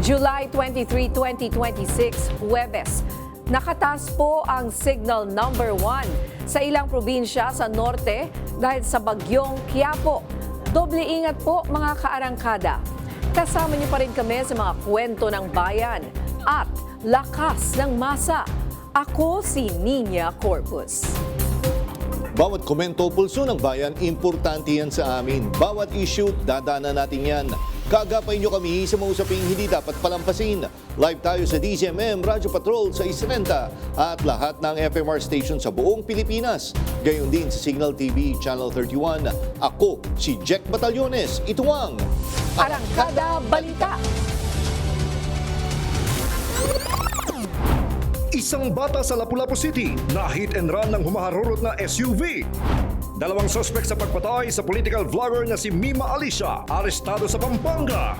July 23, 2026, Huwebes. Nakataas po ang signal number 1 sa ilang probinsya sa norte dahil sa bagyong Quiapo. Doble ingat po mga kaarangkada. Kasama niyo pa rin kami sa mga kwento ng bayan at lakas ng masa. Ako si Nina Corpus. Bawat komento, pulso ng bayan, importante yan sa amin. Bawat issue, dadana natin yan. Kaagapay nyo kami sa mga usaping hindi dapat palampasin. Live tayo sa DZMM Radyo Patrol sa Isrenta at lahat ng FMR station sa buong Pilipinas. Gayon din sa Signal TV Channel 31. Ako si Jack Batallones. Ito ang Arangkada Balita. Isang bata sa Lapu-Lapu City na hit and run ng humaharurot na SUV. Dalawang suspect sa pagpatay sa political vlogger na si Mima Alicia, arestado sa Pampanga.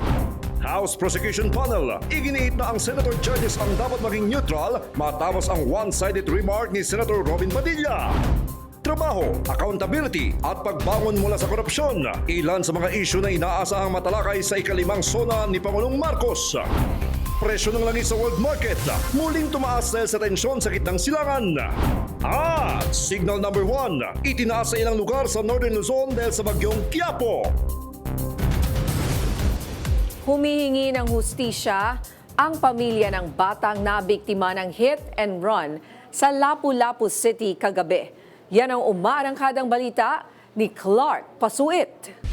House Prosecution Panel, iginiit na ang Senator Judges ang dapat maging neutral matapos ang one-sided remark ni Senator Robin Padilla. Trabaho, accountability at pagbangon mula sa korupsyon, ilan sa mga isyu na inaasahang matalakay sa ikalimang sona ni Pangulong Marcos. Presyo ng langis sa world market, muling tumaas dahil sa tensyon sa gitnang silangan. At signal number 1, itinaas sa ilang lugar sa Northern Luzon dahil sa bagyong Quiapo. Humihingi ng hustisya ang pamilya ng batang nabiktima ng hit and run sa Lapu-Lapu City kagabi. Yan ang umaarangkadang balita ni Clark Pasuit.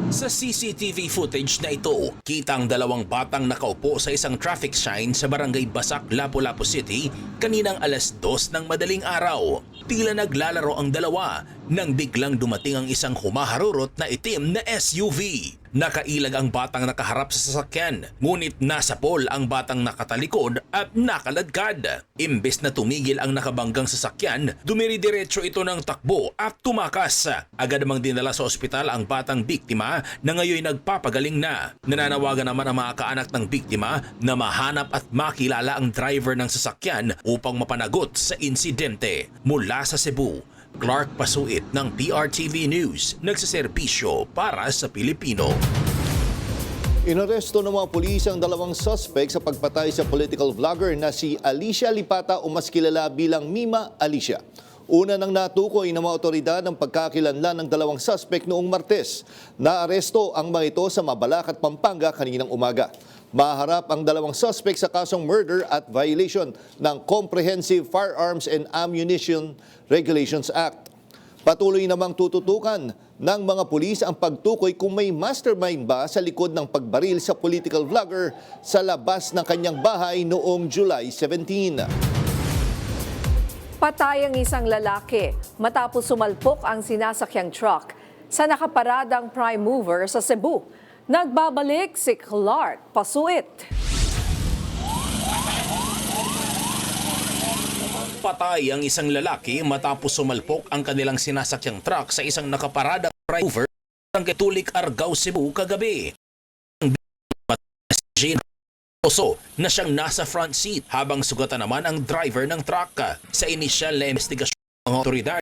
Sa CCTV footage na ito, kita ang dalawang batang nakaupo sa isang traffic sign sa barangay Basak, Lapu-Lapu City kaninang alas 2 ng madaling araw. Tila naglalaro ang dalawa nang biglang dumating ang isang humaharurot na itim na SUV. Nakailag ang batang nakaharap sa sasakyan, ngunit nasa pole ang batang nakatalikod at nakaladkad. Imbes na tumigil ang nakabanggang sasakyan, dumiridiretso ito ng takbo at tumakas. Agad namang dinala sa ospital ang batang biktima na ngayon nagpapagaling na. Nananawagan naman ang mga kaanak ng biktima na mahanap at makilala ang driver ng sasakyan upang mapanagot sa insidente. Mula sa Cebu, Clark Pasuit ng PRTV News, nagsaserbisyo para sa Pilipino. Inaresto ng mga pulis ang dalawang suspect sa pagpatay sa political vlogger na si Alicia Lipata o mas kilala bilang Mima Alicia. Una nang natukoy ng mga otoridad ang pagkakilanlan ng dalawang suspect noong Martes. Naaresto ang mga ito sa Mabalacat, Pampanga kaninang umaga. Maharap ang dalawang suspect sa kasong murder at violation ng Comprehensive Firearms and Ammunition Regulations Act. Patuloy namang tututukan ng mga pulis ang pagtukoy kung may mastermind ba sa likod ng pagbaril sa political vlogger sa labas ng kanyang bahay noong July 17. Patay ang isang lalaki matapos sumalpok ang sinasakyang truck sa nakaparadang prime mover sa Cebu. Nagbabalik si Clark Pasuit. Patay ang isang lalaki matapos sumalpok ang kanilang sinasakyang truck sa isang nakaparadang prime mover ng Katulik, Argao, Cebu kagabi. Ang na siyang nasa front seat habang sugatan naman ang driver ng truck. Sa inisyal na investigasyon ng otoridad,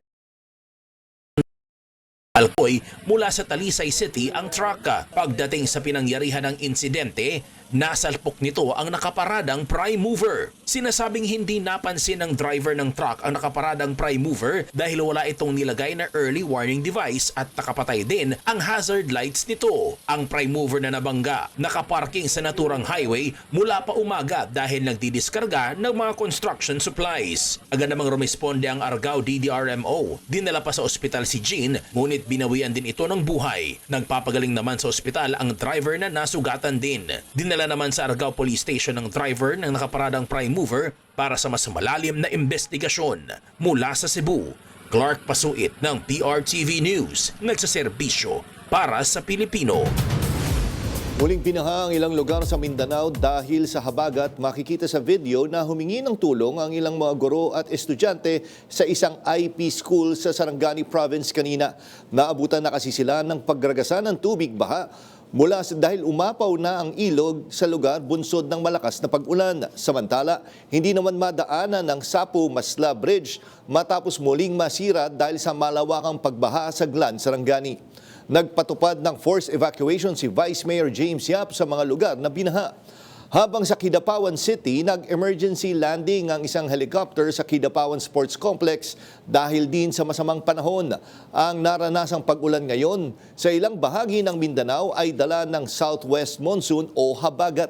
alkoy mula sa Talisay City ang truck. Pagdating sa pinangyarihan ng insidente, nasalpok nito ang nakaparadang prime mover. Sinasabing hindi napansin ng driver ng truck ang nakaparadang prime mover dahil wala itong nilagay na early warning device at nakapatay din ang hazard lights nito. Ang prime mover na nabangga nakaparking sa naturang highway mula pa umaga dahil nagdidiskarga ng mga construction supplies. Agad namang rumisponde ang Argao DDRMO. Dinala pa sa ospital si Jean, ngunit binawian din ito ng buhay. Nagpapagaling naman sa ospital ang driver na nasugatan din. Dinala naman sa Argao Police Station ng driver ng nakaparadang prime mover para sa mas malalim na investigasyon. Mula sa Cebu, Clark Pasuit ng PRTV News, nagsaserbisyo para sa Pilipino. Muling binaha ang ilang lugar sa Mindanao dahil sa habagat. Makikita sa video na humingi ng tulong ang ilang mga guro at estudyante sa isang IP school sa Sarangani Province kanina. Naabutan na kasi sila ng pagragasan ng tubig baha dahil umapaw na ang ilog sa lugar bunsod ng malakas na pag-ulan. Samantala, hindi naman madaanan ng Sapu-Masla Bridge matapos muling masira dahil sa malawakang pagbaha sa Glan, Sarangani. Nagpatupad ng forced evacuation si Vice Mayor James Yap sa mga lugar na binaha. Habang sa Kidapawan City, nag-emergency landing ang isang helicopter sa Kidapawan Sports Complex dahil din sa masamang panahon. Ang naranasang pag-ulan ngayon sa ilang bahagi ng Mindanao ay dala ng southwest monsoon o habagat.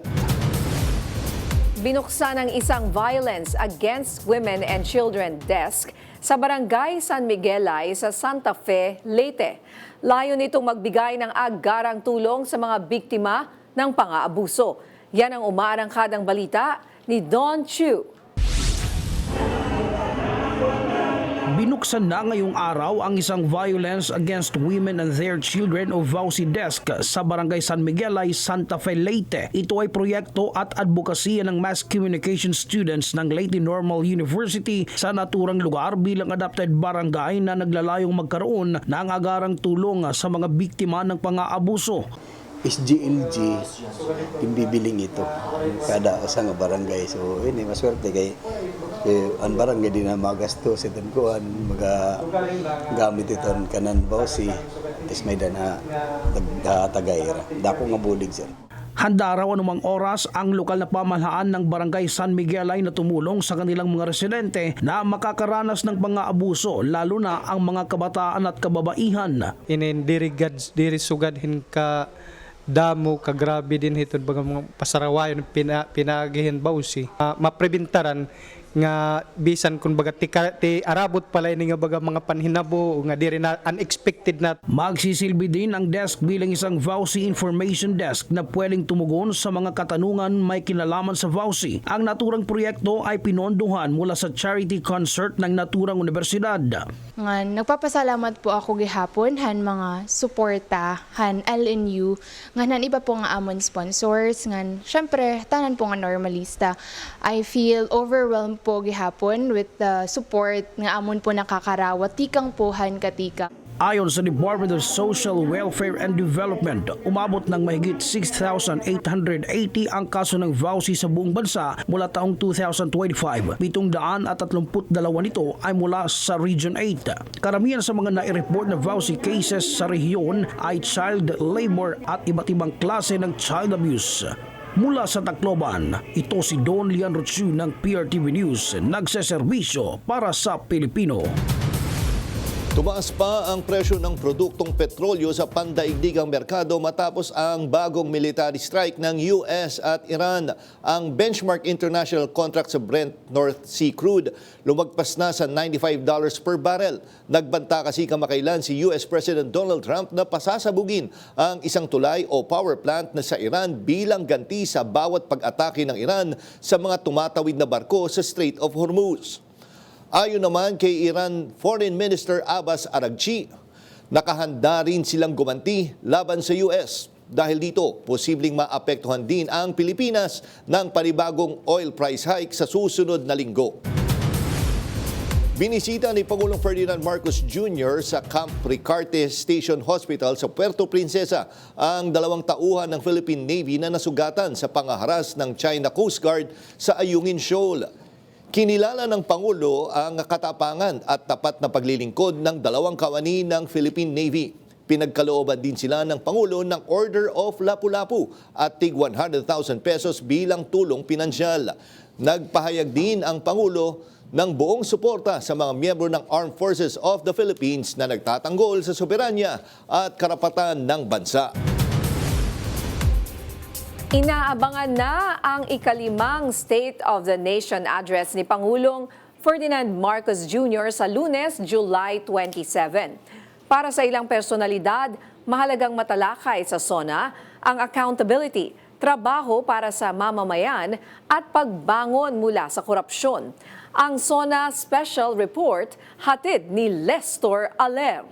Binuksan ang isang Violence Against Women and Children desk sa Barangay San Miguelay sa Santa Fe, Leyte. Layo nitong magbigay ng agarang tulong sa mga biktima ng pang-aabuso. Yan ang umaarangkadang balita ni Don Chu. Binuksan na ngayong araw ang isang Violence Against Women and Their Children o VAUCI desk sa Barangay San Miguelay, Santa Fe, Leyte. Ito ay proyekto at advokasya ng Mass Communication students ng Leyte Normal University sa naturang lugar bilang adopted barangay na naglalayong magkaroon ng agarang tulong sa mga biktima ng pang-aabuso. SGLG imbibiling ito kada usa nga barangay, so ini maswerte kay ang barangay din na magastos iton kuan gamit iton kanan bawsi tis may dana tagayra dako nga bulig sir. Handa raw anumang oras ang lokal na pamahalaan ng Barangay San Miguelay na tumulong sa kanilang mga residente na makakaranas ng pang-aabuso, lalo na ang mga kabataan at kababaihan. Diri sugadhin ka damo kagrabe din hitod baga mga pasarawayon pinagihin bawsi maprebentaran nga bisan kun baga ti arabot pala ini nga baga mga panhinabo nga diri na unexpected na. Magsisilbi din ang desk bilang isang VAUCI information desk na pwedeng tumugon sa mga katanungan may kinalaman sa VAUCI. Ang naturang proyekto ay pinondohan mula sa charity concert ng naturang universidad. Nagpapasalamat po ako gihapon han mga suporta han LNU ngan iba po nga amon sponsors ngan syempre tanan po nga normalista. I feel overwhelmed po gihapon with the support nga amon po nakakarawat tikang pohan katika. Ayon sa Department of Social Welfare and Development, umabot ng mahigit 6,880 ang kaso ng VAUCI sa buong bansa mula taong 2025. 732 nito ay mula sa Region 8. Karamihan sa mga nai-report na VAUCI cases sa rehiyon ay child labor at iba't ibang klase ng child abuse. Mula sa Tacloban, ito si Don Lian Rochu ng PRTV News, nagseserbisyo para sa Pilipino. Tumaas pa ang presyo ng produktong petrolyo sa pandaigdigang merkado matapos ang bagong military strike ng US at Iran. Ang benchmark international contract sa Brent North Sea crude lumagpas na sa $95 per barrel. Nagbanta kasi kamakailan si US President Donald Trump na pasasabugin ang isang tulay o power plant na sa Iran bilang ganti sa bawat pag-atake ng Iran sa mga tumatawid na barko sa Strait of Hormuz. Ayon naman kay Iran Foreign Minister Abbas Araghchi, nakahanda rin silang gumanti laban sa US. Dahil dito, posibleng maapektuhan din ang Pilipinas ng panibagong oil price hike sa susunod na linggo. Binisita ni Pangulong Ferdinand Marcos Jr. sa Camp Ricarte Station Hospital sa Puerto Princesa ang 2 tauhan ng Philippine Navy na nasugatan sa pangaharas ng China Coast Guard sa Ayungin Shoal. Kinilala ng Pangulo ang katapangan at tapat na paglilingkod ng 2 kawani ng Philippine Navy. Pinagkalooban din sila ng Pangulo ng Order of Lapu-Lapu at tig 100,000 pesos bilang tulong pinansyal. Nagpahayag din ang Pangulo ng buong suporta sa mga miyembro ng Armed Forces of the Philippines na nagtatanggol sa soberanya at karapatan ng bansa. Inaabangan na ang ika-5 State of the Nation address ni Pangulong Ferdinand Marcos Jr. sa Lunes, July 27. Para sa ilang personalidad, mahalagang matalakay sa SONA ang accountability, trabaho para sa mamamayan at pagbangon mula sa korupsyon. Ang SONA Special Report hatid ni Lester Aler.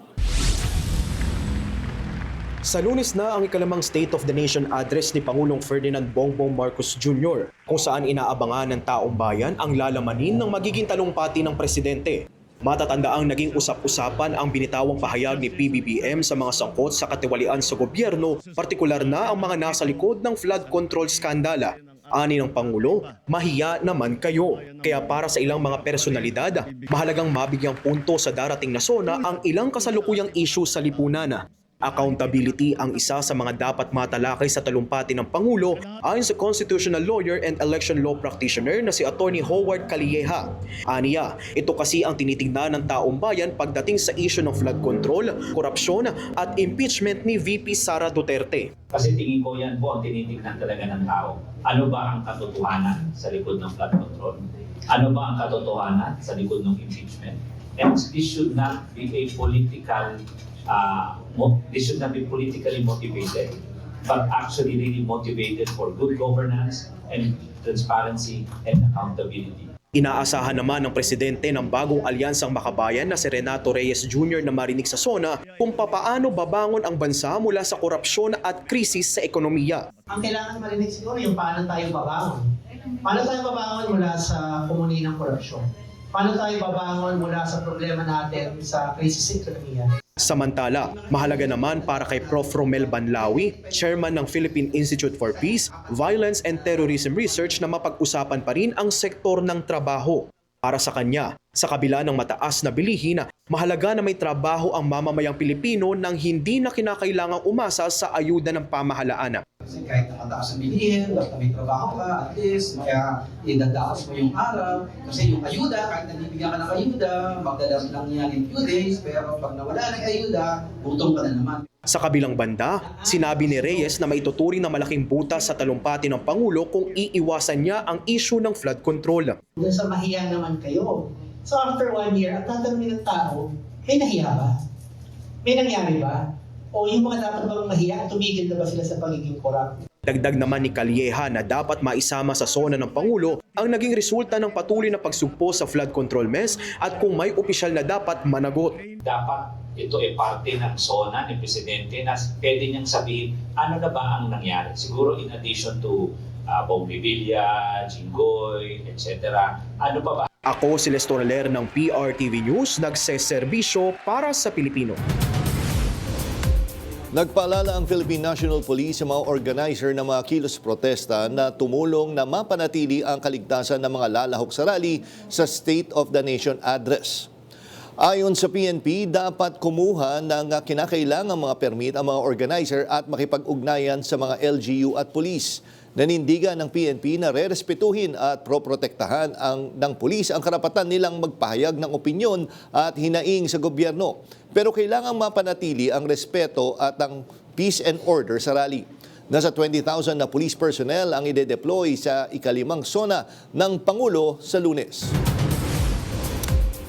Sa Lunes na ang ika-5 State of the Nation address ni Pangulong Ferdinand Bongbong Marcos Jr. kung saan inaabangan ng taong bayan ang lalamanin ng magiging talumpati ng presidente. Matatandaang naging usap-usapan ang binitawang pahayag ni PBBM sa mga sangkot sa katiwalian sa gobyerno, partikular na ang mga nasa likod ng flood control skandala. Ani ng Pangulo, mahiya naman kayo. Kaya para sa ilang mga personalidad, mahalagang mabigyang punto sa darating na SONA ang ilang kasalukuyang issue sa lipunan. Accountability ang isa sa mga dapat matalakay sa talumpati ng Pangulo ayon sa constitutional lawyer and election law practitioner na si Attorney Howard Calleja. Aniya, ito kasi ang tinitingnan ng taong bayan pagdating sa issue ng flood control, korupsyon at impeachment ni VP Sara Duterte. Kasi tingin ko yan po ang tinitingnan talaga ng tao. Ano ba ang katotohanan sa likod ng flood control? Ano ba ang katotohanan sa likod ng impeachment? And this should not be a political this should not be politically motivated, but actually really motivated for good governance and transparency and accountability. Inaasahan naman ng presidente ng bagong alyansang makabayan na si Renato Reyes Jr. na marinig sa SONA kung papaano babangon ang bansa mula sa korupsyon at krisis sa ekonomiya. Ang kailangan marinig siguro yung paano tayo babangon. Paano tayo babangon mula sa kumuni ng korupsyon? Paano tayo babangon mula sa problema natin sa krisis sa ekonomiya? Samantala, mahalaga naman para kay Prof. Romel Banlawi, chairman ng Philippine Institute for Peace, Violence and Terrorism Research na mapag-usapan pa rin ang sektor ng trabaho. Para sa kanya, sa kabila ng mataas na bilihin, mahalaga na may trabaho ang mamamayang Pilipino nang hindi na kinakailangang umasa sa ayuda ng pamahalaan. Kasi kahit nakataas ang bilihin, basta may trabaho ka, at least, kaya idadaos mo yung araw. Kasi yung ayuda, kahit nabibigyan ka ng ayuda, magdadaos lang yan in few days, pero pag nawala ng ayuda, gutom ka na naman. Sa kabilang banda, sinabi ni Reyes na maituturing na malaking butas sa talumpati ng Pangulo kung iiwasan niya ang issue ng flood control. Doon sa mahiya naman kayo. So after 1 year, ang tatanungin ng tao, may nahiya ba? May nangyari ba? O yung mga dapat bang mahiya, tumigil na ba sila sa pagiging corrupt? Dagdag naman ni Calleja na dapat maisama sa SONA ng Pangulo ang naging resulta ng patuloy na pagsugpo sa flood control mess at kung may opisyal na dapat managot. Dapat ito ay parte ng SONA ni Presidente na pwede niyang sabihin ano na ba ang nangyari. Siguro in addition to Bong Revilla, Jinggoy, etc. Ano pa ba? Ako si Lester Soler ng PRTV News, nagseserbisyo para sa Pilipino. Nagpaalala ang Philippine National Police sa mga organizer ng mga kilos protesta na tumulong na mapanatili ang kaligtasan ng mga lalahok sa rally sa State of the Nation Address. Ayon sa PNP, dapat kumuha ng kinakailangang mga permit ang mga organizer at makipag-ugnayan sa mga LGU at pulis. Nanindigan ng PNP na rerespetuhin at proprotektahan ng pulis ang karapatan nilang magpahayag ng opinyon at hinaing sa gobyerno. Pero kailangang mapanatili ang respeto at ang peace and order sa rally. Nasa 20,000 na police personnel ang ide-deploy sa ikalimang SONA ng Pangulo sa Lunes.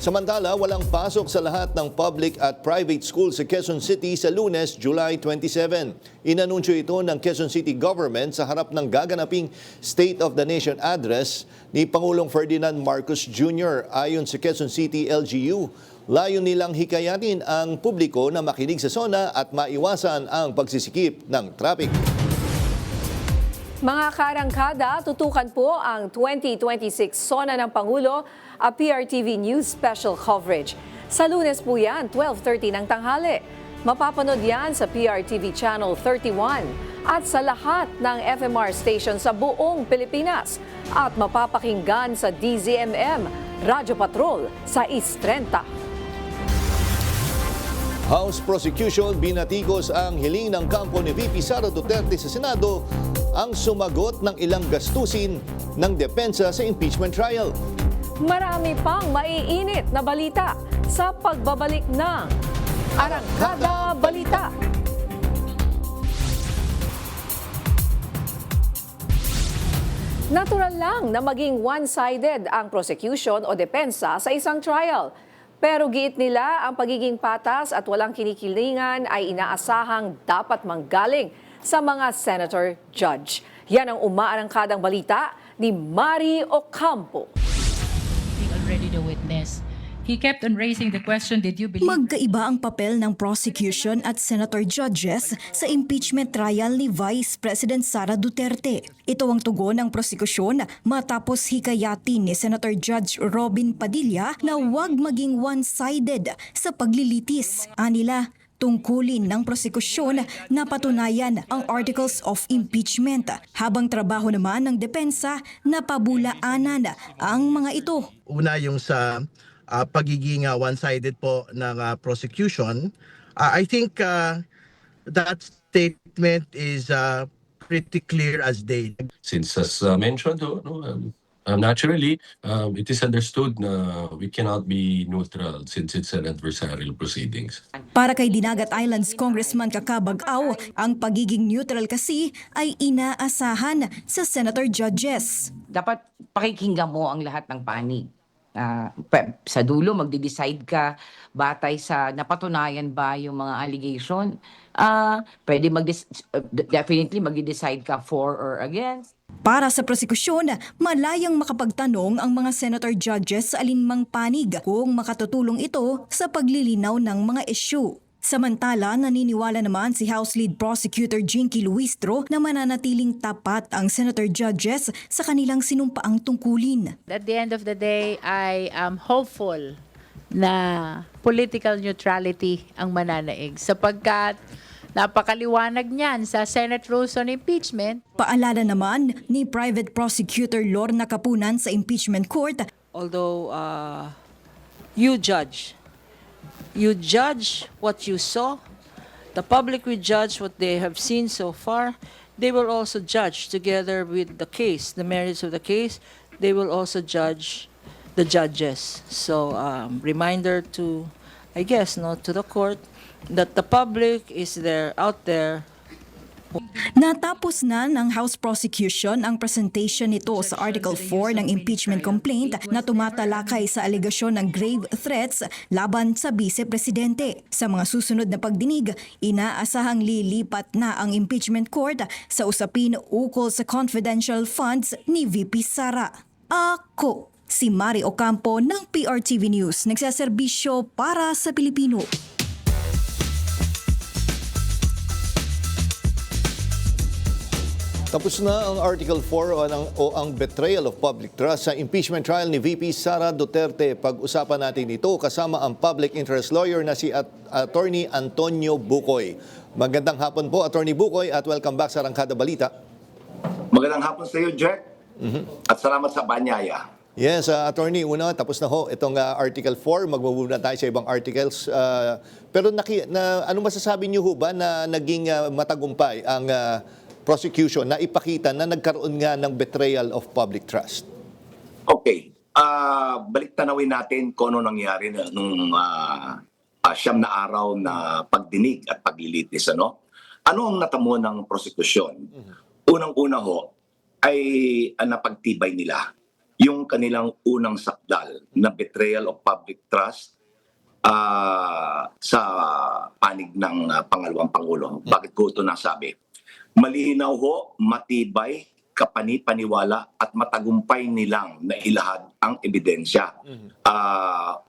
Samantala, walang pasok sa lahat ng public at private schools sa Quezon City sa Lunes, July 27. Inanunsyo ito ng Quezon City Government sa harap ng gaganaping State of the Nation Address ni Pangulong Ferdinand Marcos Jr. Ayon sa Quezon City LGU, layo nilang hikayatin ang publiko na makinig sa SONA at maiwasan ang pagsisikip ng traffic. Mga karangkada, tutukan po ang 2026 SONA ng Pangulo at PRTV News Special Coverage. Sa Lunes po yan, 12:30 ng tanghali. Mapapanood yan sa PRTV Channel 31 at sa lahat ng FMR station sa buong Pilipinas at mapapakinggan sa DZMM Radyo Patrol sa East 30. House Prosecution binatikos ang hiling ng kampo ni VP Sara Duterte sa Senado ang sumagot ng ilang gastusin ng depensa sa impeachment trial. Marami pang maiinit na balita sa pagbabalik ng Arangkada Balita. Natural lang na maging one-sided ang prosecution o depensa sa isang trial. Pero giit nila ang pagiging patas at walang kinikilingan ay inaasahang dapat manggaling sa mga senator judge. Yan ang umaarangkadang balita ni Mari Ocampo. Already the witness. He kept on raising the question, did you believe... Magkaiba ang papel ng prosecution at senator judges sa impeachment trial ni Vice President Sara Duterte. Ito ang tugon ng prosekusyon matapos hikayatin ni Senator Judge Robin Padilla na huwag maging one-sided sa paglilitis. Anila, tungkulin ng prosekusyon na patunayan ang articles of impeachment, habang trabaho naman ng depensa na pabulaanan ang mga ito. Una yung sa pagiging one-sided po ng prosecution. I think that statement is pretty clear as day. Since as mentioned, naturally, it is understood na we cannot be neutral since it's an adversarial proceedings. Para kay Dinagat Islands Congressman Kakabag-Aw, ang pagiging neutral kasi ay inaasahan sa senator judges. Dapat pakikinggan mo ang lahat ng panig. Sa dulo, magde-decide ka batay sa napatunayan ba yung mga allegation. Pwede definitely magde-decide ka for or against. Para sa prosekusyon, malayang makapagtanong ang mga senator judges sa alinmang panig kung makatutulong ito sa paglilinaw ng mga issue. Samantala, naniniwala naman si House Lead Prosecutor Jinky Luistro na mananatiling tapat ang senator judges sa kanilang sinumpaang tungkulin. At the end of the day, I am hopeful na political neutrality ang mananaig sapagkat napakaliwanag niyan sa Senate Rules on Impeachment. Paalala naman ni Private Prosecutor Lorna Kapunan sa Impeachment Court. Although you judge what you saw, the public will judge what they have seen so far. They will also judge together with the case, the merits of the case. They will also judge the judges. So reminder to, I guess, to the court that the public is out there. Natapos na ng House prosecution ang presentation nito sa Article 4 ng impeachment complaint na tumatalakay sa alegasyon ng grave threats laban sa Vice-Presidente. Sa mga susunod na pagdinig, inaasahang lilipat na ang impeachment court sa usapin ukol sa confidential funds ni VP Sara. Ako, si Mari Ocampo ng PRTV News, nagsaserbisyo para sa Pilipino. Tapos na ang Article 4 o ang betrayal of public trust sa impeachment trial ni VP Sara Duterte. Pag-usapan natin ito kasama ang public interest lawyer na si Attorney Antonio Bucoy. Magandang hapon po, Attorney Bucoy, at welcome back sa Arangkada Balita. Magandang hapon sa iyo, Jack. At salamat sa banyaya. Yes, Attorney, una, tapos na ho itong Article 4. Magmumuna tayo sa ibang articles. Pero ano masasabi niyo ho ba na naging matagumpay ang prosecution na ipakita na nagkaroon nga ng betrayal of public trust? Okay. Balik tanawin natin kung ano nangyari nung siyam na araw na pagdinig at paglilitis. Ano ang natamo ng prosecution? Unang-una ho ay napagtibay nila yung kanilang unang sakdal na betrayal of public trust sa panig ng pangalawang Pangulo. Bakit ko ito nasabi? Malinaw ho, matibay, kapani-paniwala at matagumpay nilang nailahad ang ebidensya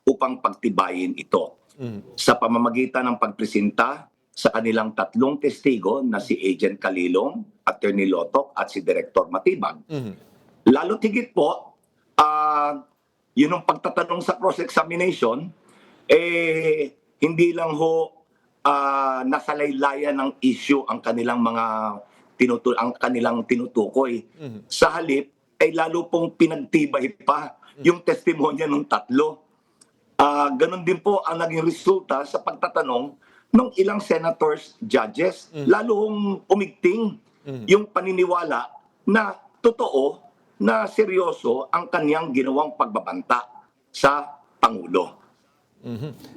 upang pagtibayin ito. Sa pamamagitan ng pagpresenta sa kanilang tatlong testigo na si Agent Calilong, Attorney Lotok at si Director Matibag. Lalo't higit po, yun ang pagtatanong sa cross-examination, hindi lang ho nasalaylayan ng issue ang kanilang tinutukoy. Sa halip ay lalo pong pinagtibay pa yung testimonya ng tatlo. Ganon din po ang naging resulta sa pagtatanong ng ilang senators, judges, lalo hong umigting yung paniniwala na totoo, na seryoso ang kanyang ginawang pagbabanta sa Pangulo.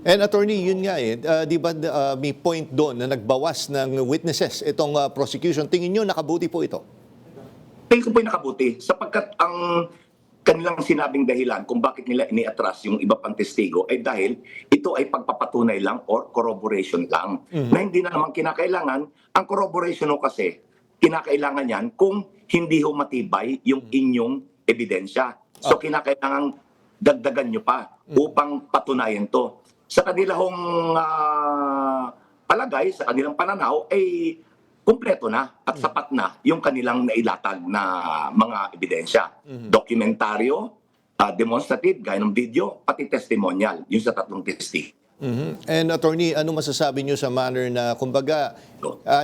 And Attorney, yun nga di ba may point doon na nagbawas ng witnesses itong prosecution? Tingin nyo nakabuti po ito? Tingin ko po nakabuti sapagkat ang kanilang sinabing dahilan kung bakit nila ini-atras yung iba pang testigo ay dahil ito ay pagpapatunay lang or corroboration lang. Na hindi na naman kinakailangan. Ang corroboration ho kasi, kinakailangan yan kung hindi ho matibay yung inyong ebidensya. So kinakailangan dagdagan nyo pa upang patunayan to. Sa kanilang palagay, sa kanilang pananaw, ay kumpleto na at sapat na yung kanilang nailatag na mga ebidensya. Dokumentaryo, demonstrative, gaya ng video, pati testimonial, yung sa tatlong testi. And attorney, ano masasabi niyo sa manner na kumbaga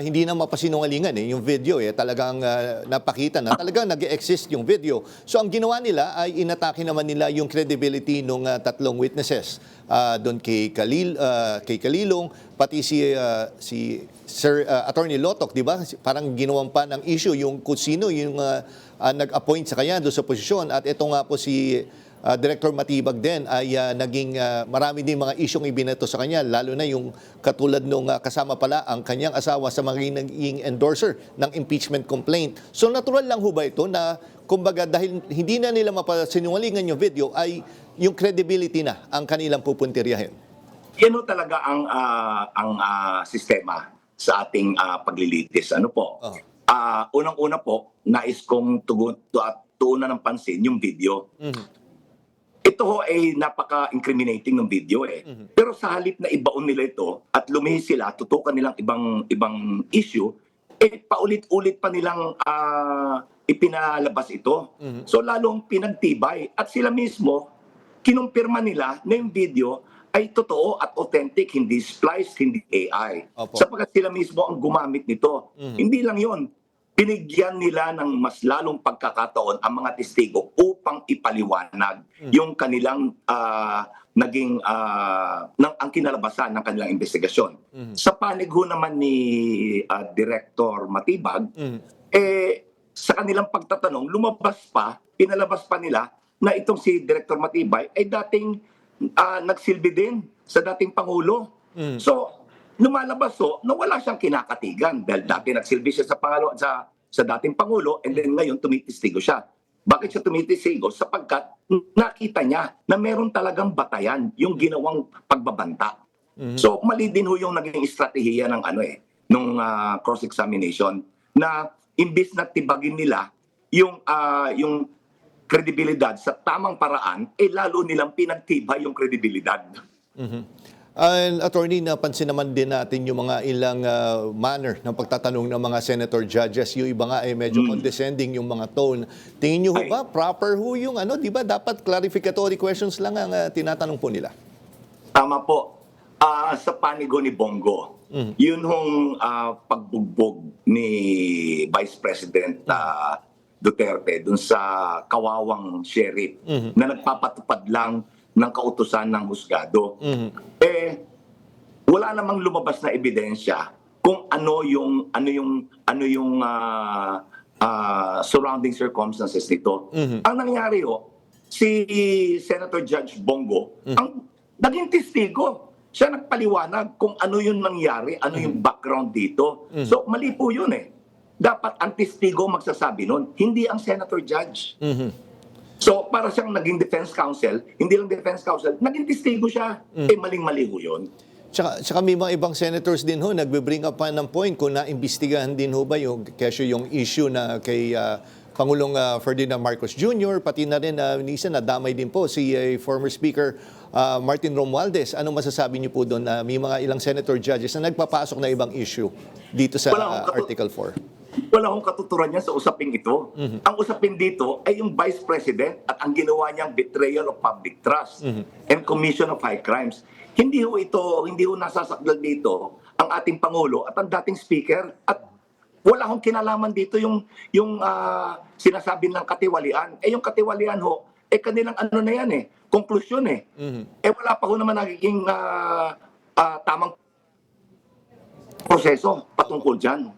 hindi na mapasinungalingan yung video talagang napakita na talagang nag-exist yung video. So ang ginawa nila ay inatake naman nila yung credibility ng tatlong witnesses. Doon kay Kalilong, pati si Sir Attorney Lotok, di ba? Parang ginawan pa ng issue yung kung sino yung nag-appoint sa kanya doon sa posisyon. At ito nga po si Director Matibag din ay naging marami din mga isyong ibinato sa kanya, lalo na yung katulad nung kasama pala ang kanyang asawa sa mga naging endorser ng impeachment complaint. So natural lang ho ba ito na kumbaga dahil hindi na nila mapasinungalingan yung video ay yung credibility na ang kanilang pupuntiryahin? Yan ho talaga ang sistema sa ating paglilitis. Ano po? Unang-una po, nais kong tuunan ng pansin yung video. Ito ho ay napaka-incriminating ng video Pero sa halip na ibaon nila ito at lumihis sila, tutukan nilang ibang issue, paulit-ulit pa nilang ipinalabas ito. So lalong pinagtibay at sila mismo, kinumpirma nila na yung video ay totoo at authentic, hindi spliced, hindi AI. Sapagkat sila mismo ang gumamit nito. Hindi lang yon. Binigyan nila ng mas lalong pagkakataon ang mga testigo upang ipaliwanag yung kanilang naging ang kinalabasan ng kanilang investigasyon. Sa panig ho naman ni Director Matibag, sa kanilang pagtatanong, pinalabas pa nila na itong si Director Matibay ay dating nagsilbi din sa dating Pangulo. So, lumalabas na wala siyang kinakatigan dahil dati nagsilbi siya sa dating Pangulo and then ngayon tumitistigo siya. Bakit siya tumitistigo? Sapagkat nakita niya na meron talagang batayan yung ginawang pagbabanta. So mali din ho yung naging estratehiya ng nung cross-examination na imbis na tibagin nila yung kredibilidad sa tamang paraan, lalo nilang pinagtibay yung kredibilidad. And attorney, napansin naman din natin yung mga ilang manner ng pagtatanong ng mga senator judges. Yung iba nga ay medyo condescending yung mga tone. Tingin nyo ba proper ho yung di ba dapat clarificatory questions lang ang tinatanong po nila? Tama po. Sa panigo ni Bongo, yun hong pagbugbog ni Vice President Duterte dun sa kawawang sheriff na nagpapatupad lang ng kautusan ng husgado. Wala namang lumabas na ebidensya kung ano yung surrounding circumstances nito. Ang nangyari si Senator Judge Bongo ang naging testigo. Siya nagpaliwanag kung ano yung nangyari, ano yung background dito. So mali po yun Dapat ang testigo magsasabi nun, hindi ang Senator Judge. So, para siyang naging defense counsel, hindi lang defense counsel, naging testigo siya. Maling-mali ho yun. Tsaka may mga ibang senators din nagbe-bring up pa ng point kung naimbestigahan din ba yung issue na kay Pangulong Ferdinand Marcos Jr., pati na rin minsan nadamay din po si former Speaker Martin Romualdez. Ano masasabi niyo po doon na may mga ilang senator judges na nagpapasok na ibang issue dito sa Article 4? Wala akong katuturan niya sa usaping ito. Ang usapin dito ay yung Vice President at ang ginawa niyang betrayal of public trust and commission of high crimes. Hindi ho nasasakdal dito ang ating Pangulo at ang dating Speaker at wala akong kinalaman dito yung sinasabi ng katiwalian. Yung katiwalian kanilang na yan konklusyon wala pa ho naman nagiging tamang proseso patungkol dyan.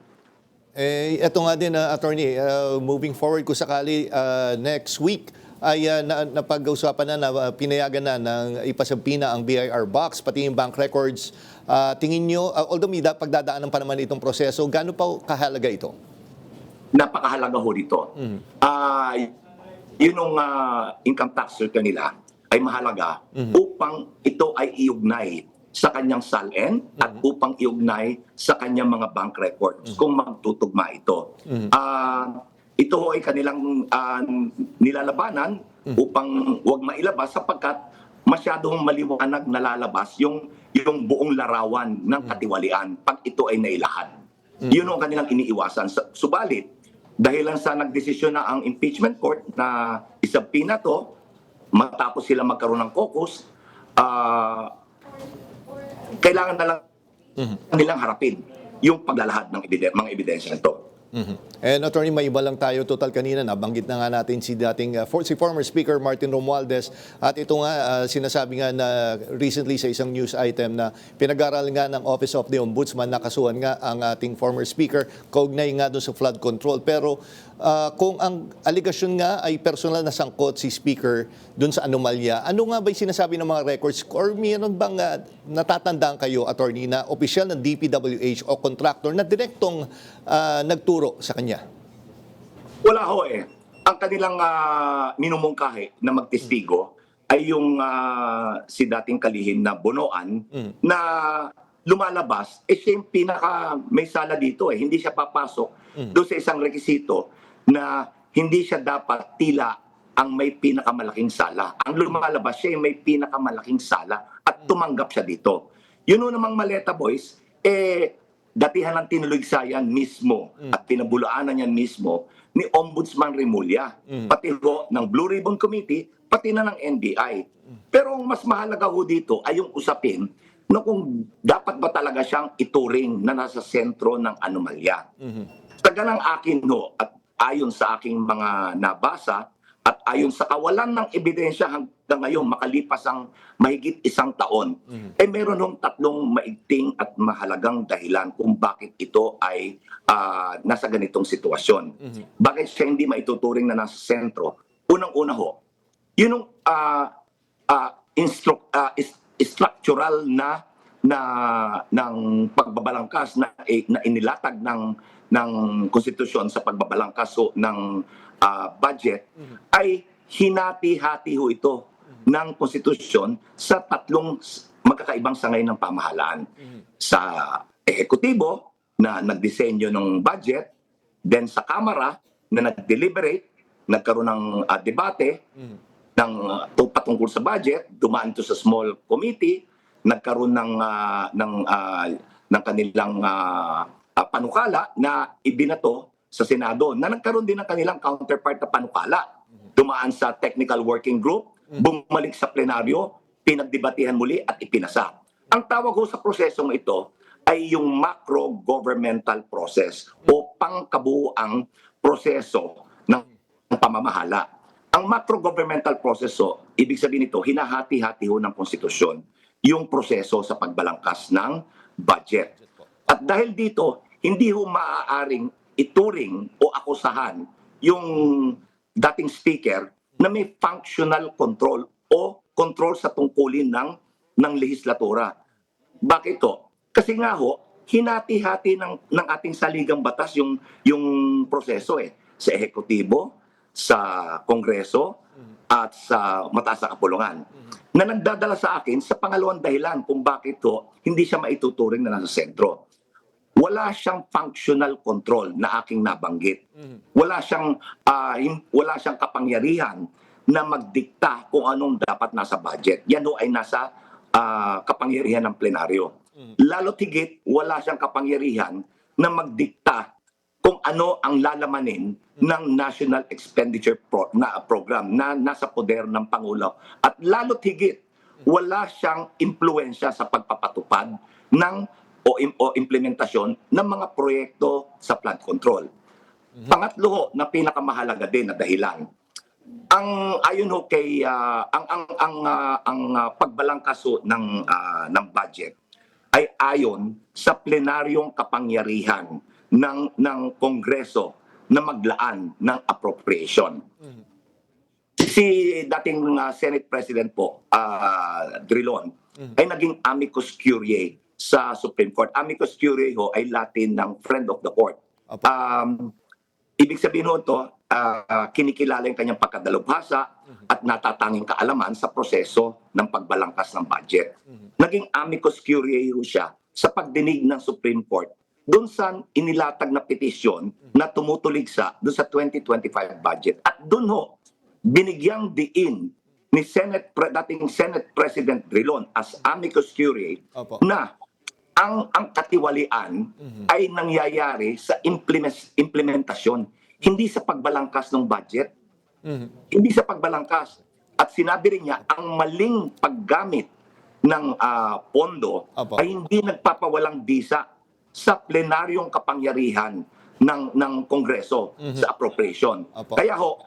Ito nga din, attorney, moving forward kung sakali next week ay napag-usapan na pinayagan na ng ipasampina ang BIR box, pati yung bank records. Tingin nyo, although may pagdadaanan pa naman itong proseso, gaano pa kahalaga ito? Napakahalaga ho dito. Yun income tax return nila ay mahalaga upang ito ay iugnay sa kanyang SALN at upang iugnay sa kanyang mga bank records kung magtutugma ito. Ito ay kanilang nilalabanan upang wag mailabas sapagkat masyadong maliwanag na lalabas yung buong larawan ng katiwalian pag ito ay nailahad. Yun ang kanilang iniiwasan. Subalit, dahilan sa nagdesisyon na ang impeachment court na isabpina to, matapos sila magkaroon ng caucus, kailangan na lang nilang harapin yung paglalahad ng mga ebidensya nito. And Attorney, may iba lang tayo total kanina. Nabanggit na nga natin si former Speaker Martin Romualdez. At ito nga, sinasabi nga na recently sa isang news item na pinag-aral nga ng Office of the Ombudsman, nakasuhan nga ang ating former Speaker, kaugnay nga doon sa flood control. Pero kung ang aligasyon nga ay personal na sangkot si Speaker doon sa anomalya, ano nga ba yung sinasabi ng mga records? Or mayroon bang natatandaan kayo, Attorney, na opisyal ng DPWH o contractor na direktong nagturo sa kanya? Wala ho eh. Ang kanilang minumungkahi na magtestigo ay yung si dating kalihim na Bonoan na lumalabas, siya yung may sala dito eh. Hindi siya papasok doon sa isang rekisito na hindi siya dapat tila ang may pinakamalaking sala. Ang lumalabas siya yung may pinakamalaking sala at tumanggap siya dito. Yun namang maleta, boys, datihan ng tinuligsayan mismo at pinabulaanan niyan mismo ni Ombudsman Remulla, pati ho ng Blue Ribbon Committee, pati na ng NBI. Pero ang mas mahalaga ho dito ay yung usapin na kung dapat ba talaga siyang ituring na nasa sentro ng anomalya. Sa ganang akin ho, at ayon sa aking mga nabasa, at ayon sa kawalan ng ebidensya hanggang ngayon, makalipas ang mahigit 1 taon, meron hong 3 maigting at mahalagang dahilan kung bakit ito ay nasa ganitong sitwasyon. Bakit siya hindi maituturing na nasa sentro? Unang-una ho, yun yung structural ng pagbabalangkas na inilatag ng konstitusyon sa pagbabalangkas ng budget ay hinati-hati ho ito ng konstitusyon sa 3 magkakaibang sangay ng pamahalaan. Sa ehekutibo na nagdisenyo ng budget, then sa Kamara na nag-deliberate, nagkaroon ng debate ng patungkol sa budget, dumaan ito sa small committee, nagkaroon ng kanilang panukala na ibinato sa Senado na nagkaroon din ng kanilang counterpart na panukala. Dumaan sa technical working group, bumalik sa plenaryo, pinagdebatihan muli at ipinasa. Ang tawag ko sa prosesong ito ay yung macro-governmental process o pangkabuuang proseso ng pamamahala. Ang macro-governmental proseso, ibig sabihin ito, hinahati-hati ho ng konstitusyon yung proseso sa pagbalangkas ng budget. At dahil dito, hindi ho maaaring ituring o akusahan yung dating speaker na may functional control o control sa tungkulin ng lehislatura. Bakit to? Kasi nga ho, hinati-hati ng ating saligang batas yung proseso eh. Sa ehekutibo, sa kongreso, at sa mataas na kapulungan. Na nagdadala sa akin sa pangalawang dahilan kung bakit to hindi siya maituturing na nasa sentro. Wala siyang functional control na aking nabanggit. Wala siyang kapangyarihan na magdikta kung anong dapat nasa budget. Yan ho ay nasa kapangyarihan ng plenaryo. Lalo't higit, wala siyang kapangyarihan na magdikta kung ano ang lalamanin ng National Expenditure Program na nasa poder ng Pangulo. At lalo't higit, wala siyang impluensya sa pagpapatupad o implementasyon ng mga proyekto sa flood control. Pangatlo ho, na pinakamahalaga din na dahilan, ayon ho kay ang pagbalangkas ng budget ay ayon sa plenaryong kapangyarihan ng Kongreso na maglaan ng appropriation. Si dating Senate President po, Drilon, ay naging amicus curiae sa Supreme Court. Amicus curiae ho ay Latin ng friend of the court. Ibig sabihin ho ito, kinikilala yung kanyang pagkadalubhasa at natatanging kaalaman sa proseso ng pagbalangkas ng budget. Naging amicus curiae ho siya sa pagdinig ng Supreme Court doon sa inilatag na petisyon na tumutulig doon sa 2025 budget. At doon ho, binigyang diin ni dating Senate President Drilon as amicus curiae na ang katiwalian ay nangyayari sa implementasyon, hindi sa pagbalangkas ng budget. Hindi sa pagbalangkas. At sinabi rin niya, ang maling paggamit ng pondo ay hindi nagpapawalang bisa sa plenaryong kapangyarihan ng Kongreso sa appropriation. Kaya ho,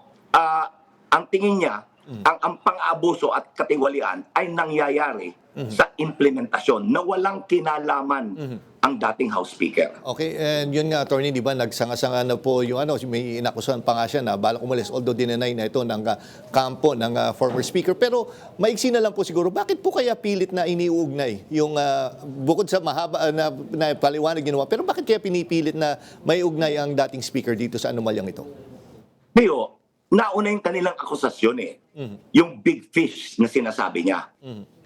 ang tingin niya, ang pang-abuso at katiwalian ay nangyayari sa implementasyon na walang kinalaman ang dating House Speaker. Okay, and yun nga, attorney, di ba, nagsanga-sanga na po yung may inakusahan pa nga siya na balak umalis, although dinenay na ito ng kampo ng former Speaker. Pero maiksi na lang po siguro, bakit po kaya pilit na iniuugnay yung, bukod sa mahaba na paliwanag ginawa, pero bakit kaya pinipilit na may ugnay ang dating Speaker dito sa anomalyang ito? Leo, nauna yung kanilang akusasyon yung big fish na sinasabi niya.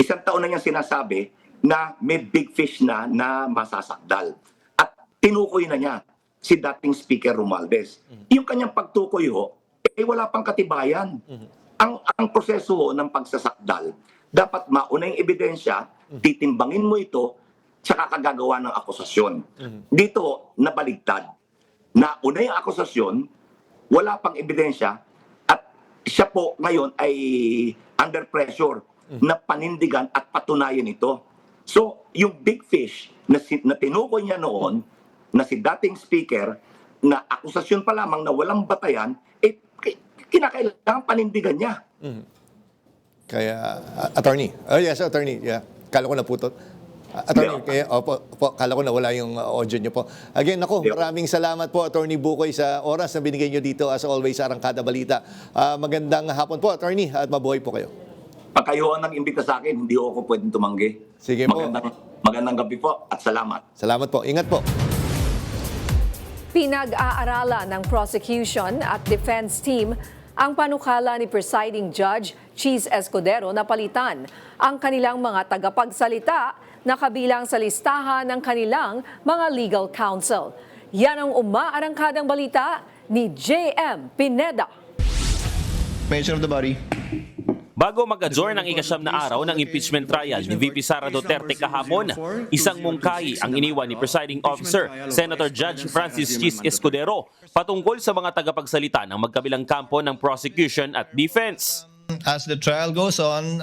Isang taon na niyang sinasabi na may big fish na masasakdal. At tinukoy na niya si dating Speaker Romualdez. Yung kanyang pagtukoy wala pang katibayan. Ang proseso ng pagsasakdal, dapat mauna yung ebidensya, titimbangin mo ito, tsaka kagagawa ng akusasyon. Dito, nabaligtad. Nauna yung akusasyon, wala pang ebidensya, siya po ngayon ay under pressure na panindigan at patunayan ito. So, yung big fish na tinukoy niya noon, na si dating Speaker, na akusasyon pa lamang na walang batayan, kinakailangan panindigan niya. Kaya, attorney. Yes, attorney. Yeah. Kala ko naputot. Attorney, kaya, kala ko nawala yung audio niyo po. Again, maraming salamat po, Attorney Bukoy, sa oras na binigay niyo dito, as always, sa Arangkada Balita. Magandang hapon po, Attorney, at mabuhay po kayo. Pag kayo ang nag-imbita sa akin, hindi ako pwedeng tumanggi. Sige po. Magandang gabi po at salamat. Salamat po. Ingat po. Pinag-aaralan ng prosecution at defense team ang panukala ni Presiding Judge Cheese Escudero na palitan ang kanilang mga tagapagsalita na kabilang sa listahan ng kanilang mga legal counsel. Yan ang umaarangkadang balita ni J.M. Pineda. Mention of the body. Bago mag-adjourn ang ikasyam na araw ng impeachment trial ni VP Sara Duterte kahapon, isang mungkahi ang iniwan ni Presiding Officer Senator Judge Francis Cheese Escudero patungkol sa mga tagapagsalita ng magkabilang kampo ng prosecution at defense. As the trial goes on,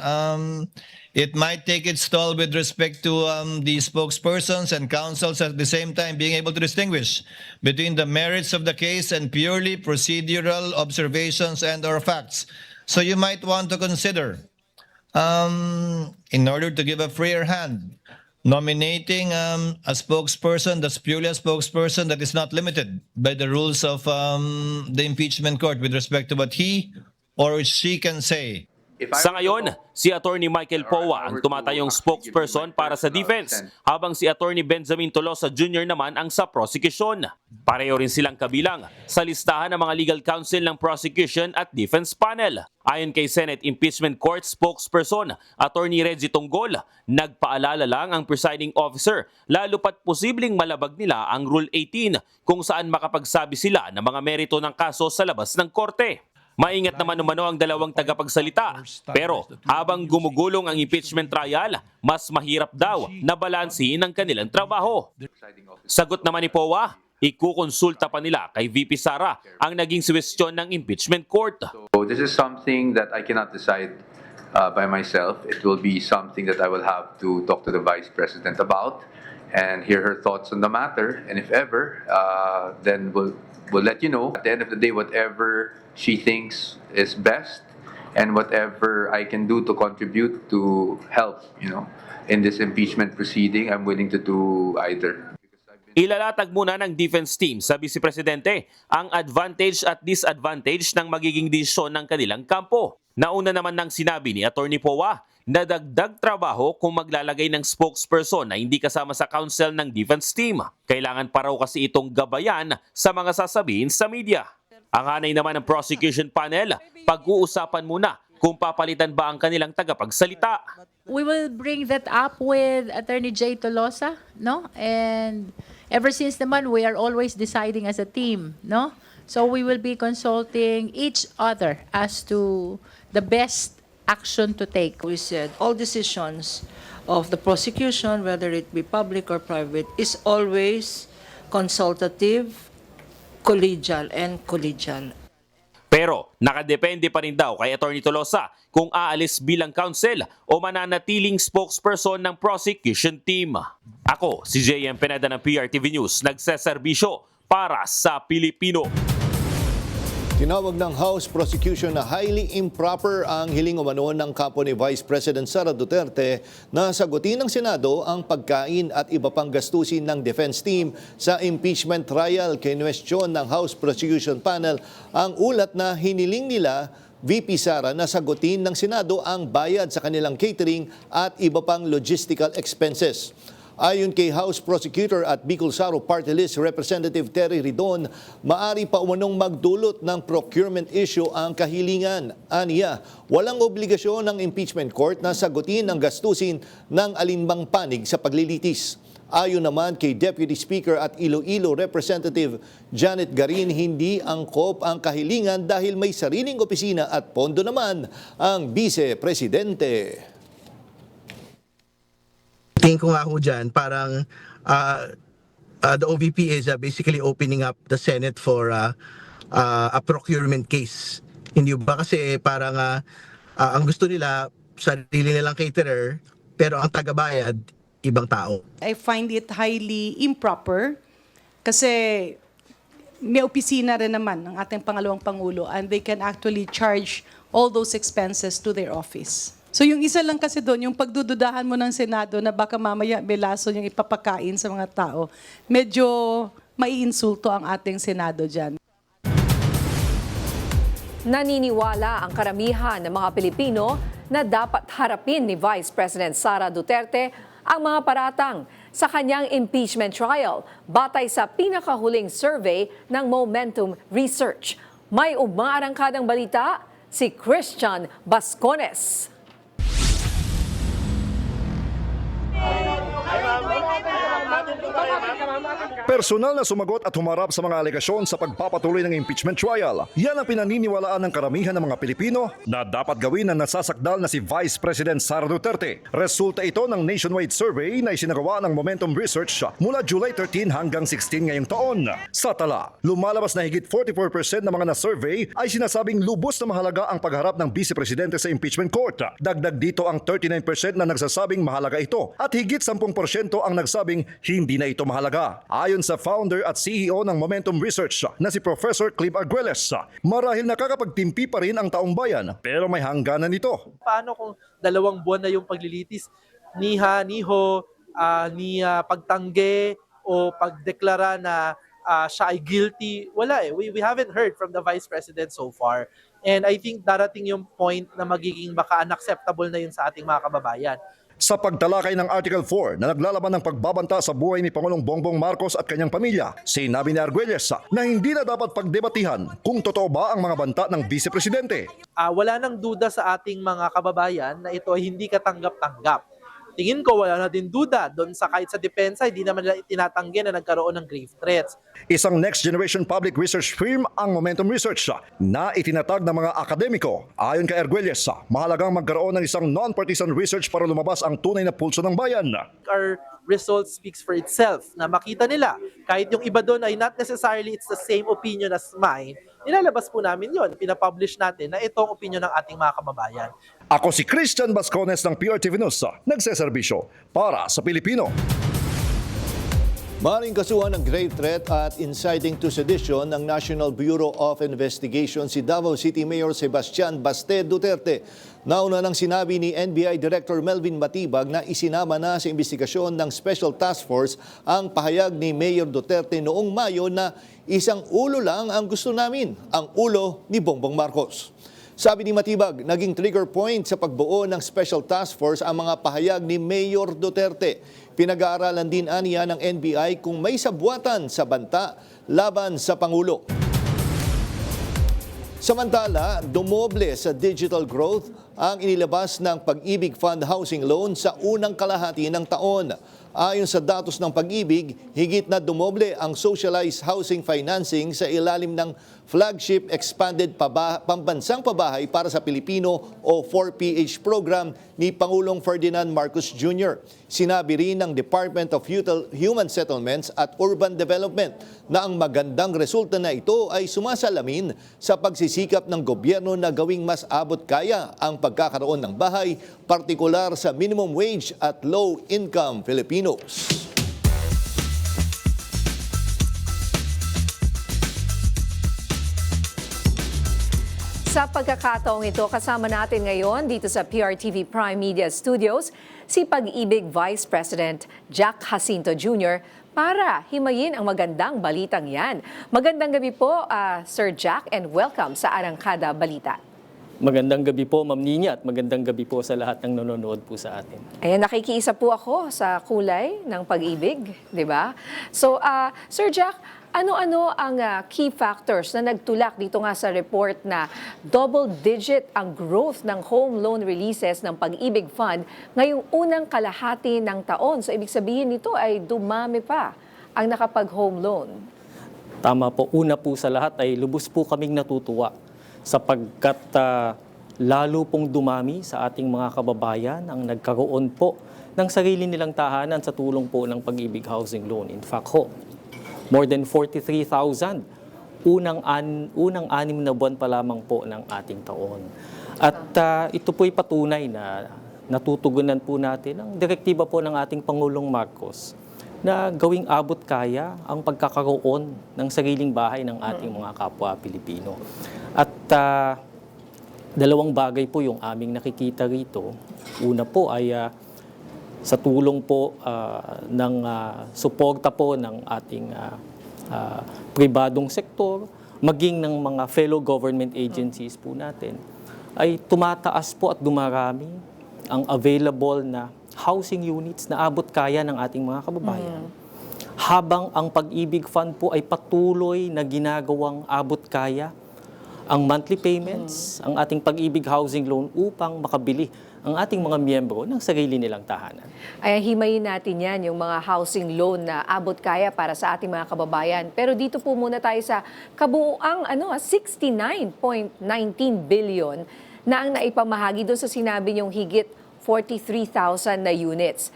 it might take its toll with respect to the spokespersons and counsels, at the same time being able to distinguish between the merits of the case and purely procedural observations and or facts. So you might want to consider, in order to give a freer hand, nominating a spokesperson that's purely a spokesperson that is not limited by the rules of the impeachment court with respect to what he or she can say. Sa ngayon, si Attorney Michael Powa ang tumatayong spokesperson para sa defense, habang si Attorney Benjamin Tolosa Jr. naman ang sa prosecution. Pareho rin silang kabilang sa listahan ng mga legal counsel ng prosecution at defense panel. Ayon kay Senate Impeachment Court spokesperson Attorney Reggie Tonggol, nagpaalala lang ang presiding officer lalo pat posibleng malabag nila ang Rule 18 kung saan makapagsabi sila ng mga merito ng kaso sa labas ng korte. Maingat naman umano ang dalawang tagapagsalita. Pero habang gumugulong ang impeachment trial, mas mahirap daw na balansihin ang kanilang trabaho. Sagot naman ni Powa, ikukonsulta pa nila kay VP Sara ang naging suwestyon ng impeachment court. So this is something that I cannot decide by myself. It will be something that I will have to talk to the Vice President about and hear her thoughts on the matter. And if ever, then we'll let you know. At the end of the day, whatever she thinks is best and whatever I can do to contribute to help, in this impeachment proceeding, I'm willing to do either. Ilalatag muna ng defense team sa Vice Presidente ang advantage at disadvantage ng magiging desisyon ng kanilang kampo. Nauna naman nang sinabi ni Attorney Powa na dagdag trabaho kung maglalagay ng spokesperson na hindi kasama sa counsel ng defense team. Kailangan pa raw kasi itong gabayan sa mga sasabihin sa media. Ang hanay naman ng prosecution panel, pag-uusapan muna kung papalitan ba ang kanilang tagapagsalita. We will bring that up with Attorney J. Tolosa, no? And ever since naman, we are always deciding as a team, no? So we will be consulting each other as to the best action to take. We said all decisions of the prosecution, whether it be public or private, is always consultative, collegial. Pero nakadepende pa rin daw kay Atty. Tolosa kung aalis bilang counsel o mananatiling spokesperson ng prosecution team. Ako si JM Pineda ng PRTV News, nagseserbisyo para sa Pilipino. Tinawag ng House Prosecution na highly improper ang hiling umano ng kampo ni Vice President Sara Duterte na sagutin ng Senado ang pagkain at iba pang gastusin ng defense team sa impeachment trial. Kinwestiyon ng House Prosecution Panel ang ulat na hiniling nila VP Sara na sagutin ng Senado ang bayad sa kanilang catering at iba pang logistical expenses. Ayon kay House Prosecutor at Bicol-Saro Party List Representative Terry Ridon, maari pa umanong magdulot ng procurement issue ang kahilingan. Aniya, walang obligasyon ng impeachment court na sagutin ang gastusin ng alinmang panig sa paglilitis. Ayon naman kay Deputy Speaker at Iloilo Representative Janet Garin, hindi angkop ang kahilingan dahil may sariling opisina at pondo naman ang Vice Presidente. Tingin ko nga ho dyan, parang the OVP is basically opening up the Senate for a procurement case. Hindi ba kasi parang ang gusto nila, sarili nilang caterer, pero ang tagabayad, ibang tao. I find it highly improper kasi may opisina rin naman ng ating pangalawang Pangulo and they can actually charge all those expenses to their office. So yung isa lang kasi doon, yung pagdududahan mo ng Senado na baka mamaya may lason yung ipapakain sa mga tao, medyo maiinsulto ang ating Senado dyan. Naniniwala ang karamihan ng mga Pilipino na dapat harapin ni Vice President Sara Duterte ang mga paratang sa kanyang impeachment trial batay sa pinakahuling survey ng Momentum Research. May umaarangkadang balita si Christian Bascones. Personal na sumagot at humarap sa mga alegasyon sa pagpapatuloy ng impeachment trial. Yan ang pinaniniwalaan ng karamihan ng mga Pilipino na dapat gawin ng nasasakdal na si Vice President Sara Duterte. Resulta ito ng nationwide survey na isinagawa ng Momentum Research mula July 13 hanggang 16 ngayong taon. Sa tala, lumalabas na higit 44% ng mga na-survey ay sinasabing lubos na mahalaga ang pagharap ng Vice Presidente sa impeachment court. Dagdag dito ang 39% na nagsasabing mahalaga ito at higit 10% ang nagsabing hindi na ito mahalaga. Ayon sa founder at CEO ng Momentum Research na si Professor Clive Arguelles, marahil nakakapagtimpi pa rin ang taong bayan pero may hangganan nito. Paano kung 2 buwan na yung paglilitis, ni pagtanggi o pagdeklara na siya ay guilty? Wala eh. We haven't heard from the Vice President so far. And I think darating yung point na magiging baka unacceptable na yun sa ating mga kababayan. Sa pagtalakay ng Article 4 na naglalaban ng pagbabanta sa buhay ni Pangulong Bongbong Marcos at kanyang pamilya, sinabi ni Arguelles na hindi na dapat pagdebatihan kung totoo ba ang mga banta ng Vice Presidente. Wala nang duda sa ating mga kababayan na ito ay hindi katanggap-tanggap. Tingin ko wala na din duda doon sa kahit sa depensa, hindi naman nila itinatanggi na nagkaroon ng grave threats. Isang next generation public research firm ang Momentum Research na itinatag ng mga akademiko. Ayon kay Arguelles, mahalagang magkaroon ng isang non-partisan research para lumabas ang tunay na pulso ng bayan. Our result speaks for itself, na makita nila kahit yung iba doon ay not necessarily it's the same opinion as mine, nilalabas po namin yon, pinapublish natin na itong opinion ng ating mga kababayan. Ako si Christian Bascones ng PRTV News, nagseserbisyo para sa Pilipino. Maring kasuhan ng grave threat at inciting to sedition ng National Bureau of Investigation si Davao City Mayor Sebastian Baste Duterte. Nauna nang sinabi ni NBI Director Melvin Matibag na isinama na sa investigasyon ng Special Task Force ang pahayag ni Mayor Duterte noong Mayo na isang ulo lang ang gusto namin, ang ulo ni Bongbong Marcos. Sabi ni Matibag, naging trigger point sa pagbuo ng Special Task Force ang mga pahayag ni Mayor Duterte. Pinag-aaralan din aniya ng NBI kung may sabwatan sa banta laban sa Pangulo. Samantala, dumoble sa digital growth ang inilabas ng Pag-ibig Fund Housing Loan sa unang kalahati ng taon. Ayon sa datos ng Pag-ibig, higit na dumoble ang socialized housing financing sa ilalim ng flagship expanded pambansang pabahay para sa Pilipino o 4PH program ni Pangulong Ferdinand Marcos Jr. Sinabi rin ng Department of Human Settlements at Urban Development na ang magandang resulta na ito ay sumasalamin sa pagsisikap ng gobyerno na gawing mas abot kaya ang pagkakaroon ng bahay, partikular sa minimum wage at low-income Filipinos. Sa pagkakataong ito, kasama natin ngayon dito sa PRTV Prime Media Studios, si Pag-ibig Vice President Jack Jacinto Jr. para himayin ang magandang balitang yan. Magandang gabi po, Sir Jack, and welcome sa Arangkada Balita. Magandang gabi po, Ma'am Nina, at magandang gabi po sa lahat ng nanonood po sa atin. Ayan, nakikiisa po ako sa kulay ng pag-ibig, di ba? So, Sir Jack, ano-ano ang key factors na nagtulak dito nga sa report na double-digit ang growth ng home loan releases ng Pag-ibig Fund ngayong unang kalahati ng taon? So, ibig sabihin nito ay dumami pa ang nakapag-home loan. Tama po. Una po sa lahat ay lubos po kaming natutuwa sapagkat lalo pong dumami sa ating mga kababayan ang nagkaroon po ng sarili nilang tahanan sa tulong po ng Pag-ibig Housing Loan. In fact ho, more than 43,000 unang 6 na buwan pa lamang po ng ating taon. At ito po'y patunay na natutugunan po natin ang direktiba po ng ating Pangulong Marcos na gawing abot kaya ang pagkakaroon ng sariling bahay ng ating mga kapwa Pilipino. At dalawang bagay po yung aming nakikita rito. Una po ay sa tulong po ng suporta po ng ating pribadong sektor, maging ng mga fellow government agencies po natin, ay tumataas po at dumarami ang available na housing units na abot kaya ng ating mga kababayan. Habang ang Pag-ibig Fund po ay patuloy na ginagawang abot kaya ang monthly payments, ang ating Pag-ibig Housing Loan upang makabili ang ating mga miyembro ng sarili nilang tahanan. Ay himayin natin yan, yung mga housing loan na abot kaya para sa ating mga kababayan. Pero dito po muna tayo sa kabuuang 69.19 billion na ang naipamahagi doon sa sinabi niyong higit 43,000 na units.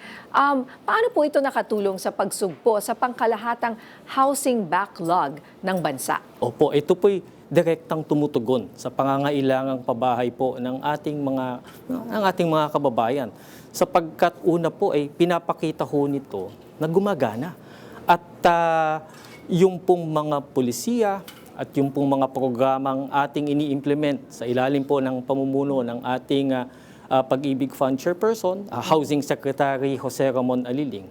Paano po ito nakatulong sa pagsugpo sa pangkalahatang housing backlog ng bansa? Opo, ito po'y direktang tumutugon sa pangangailangang pabahay po ng ating mga kababayan. Sapagkat una po ay pinapakita ho nito na gumagana. At yung pong mga polisiya at yung pong mga programang ating ini-implement sa ilalim po ng pamumuno ng ating Pag-ibig Fund Chairperson, Housing Secretary Jose Ramon Aliling,